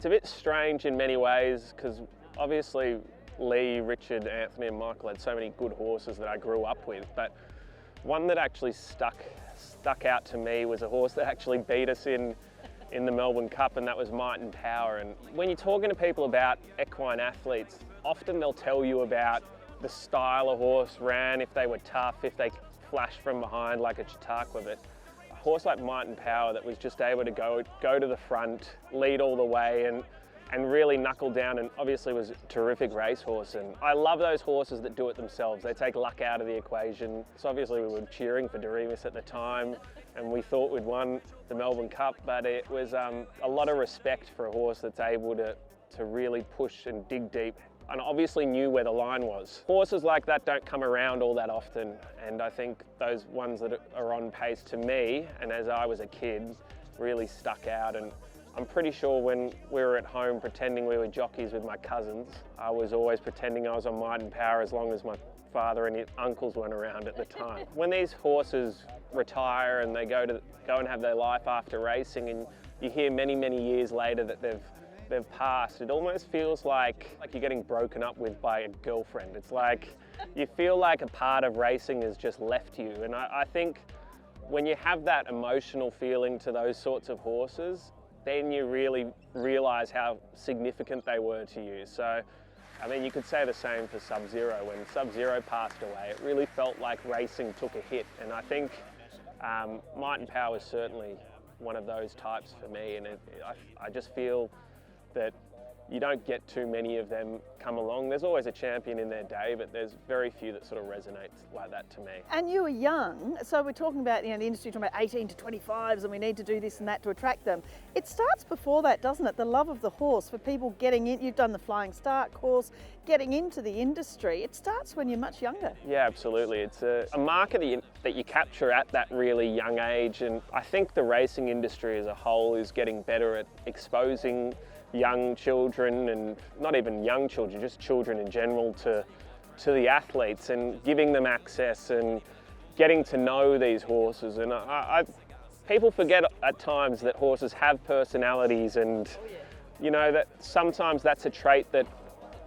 It's a bit strange in many ways because obviously Lee, Richard, Anthony and Michael had so many good horses that I grew up with, but one that actually stuck out to me was a horse that actually beat us in the Melbourne Cup, and that was Might and Power. And when you're talking to people about equine athletes, often they'll tell you about the style a horse ran, if they were tough, if they flashed from behind like a Chautauqua, but a horse like Might and Power that was just able to go to the front, lead all the way and really knuckle down, and obviously was a terrific racehorse. And I love those horses that do it themselves. They take luck out of the equation. So obviously we were cheering for Doremus at the time and we thought we'd won the Melbourne Cup, but it was a lot of respect for a horse that's able to really push and dig deep and obviously knew where the line was. Horses like that don't come around all that often, and I think those ones that are on pace to me, and as I was a kid, really stuck out. And I'm pretty sure when we were at home pretending we were jockeys with my cousins, I was always pretending I was on Might and Power as long as my father and his uncles weren't around at the time. When these horses retire and they go and have their life after racing, and you hear many, many years later that they've passed, it almost feels like you're getting broken up with by a girlfriend. It's like you feel like a part of racing has just left you. And I think when you have that emotional feeling to those sorts of horses, then you really realise how significant they were to you. So, I mean, you could say the same for Sub-Zero. When Sub-Zero passed away, it really felt like racing took a hit. And I think Might and Power is certainly one of those types for me. And I just feel that you don't get too many of them come along. There's always a champion in their day, but there's very few that sort of resonates like that to me. And you were young, so we're talking about, the industry talking about 18 to 25s and we need to do this and that to attract them. It starts before that, doesn't it? The love of the horse for people getting in. You've done the Flying Start course, getting into the industry. It starts when you're much younger. Yeah, absolutely. It's a market that you capture at that really young age, and I think the racing industry as a whole is getting better at exposing young children, and not even young children, just children in general, to the athletes and giving them access and getting to know these horses. And people forget at times that horses have personalities, and that sometimes that's a trait that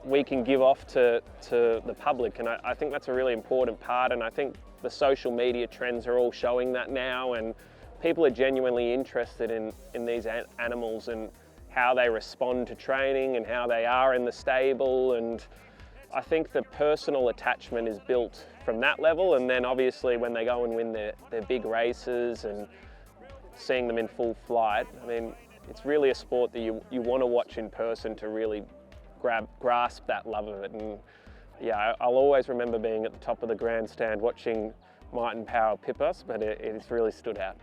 we can give off to the public, and I think that's a really important part. And I think the social media trends are all showing that now, and people are genuinely interested in these animals and how they respond to training and how they are in the stable. And I think the personal attachment is built from that level, and then obviously when they go and win their big races and seeing them in full flight, I mean, it's really a sport that you want to watch in person to really grasp that love of it. And yeah, I'll always remember being at the top of the grandstand watching Might and Power pip us, but it's really stood out.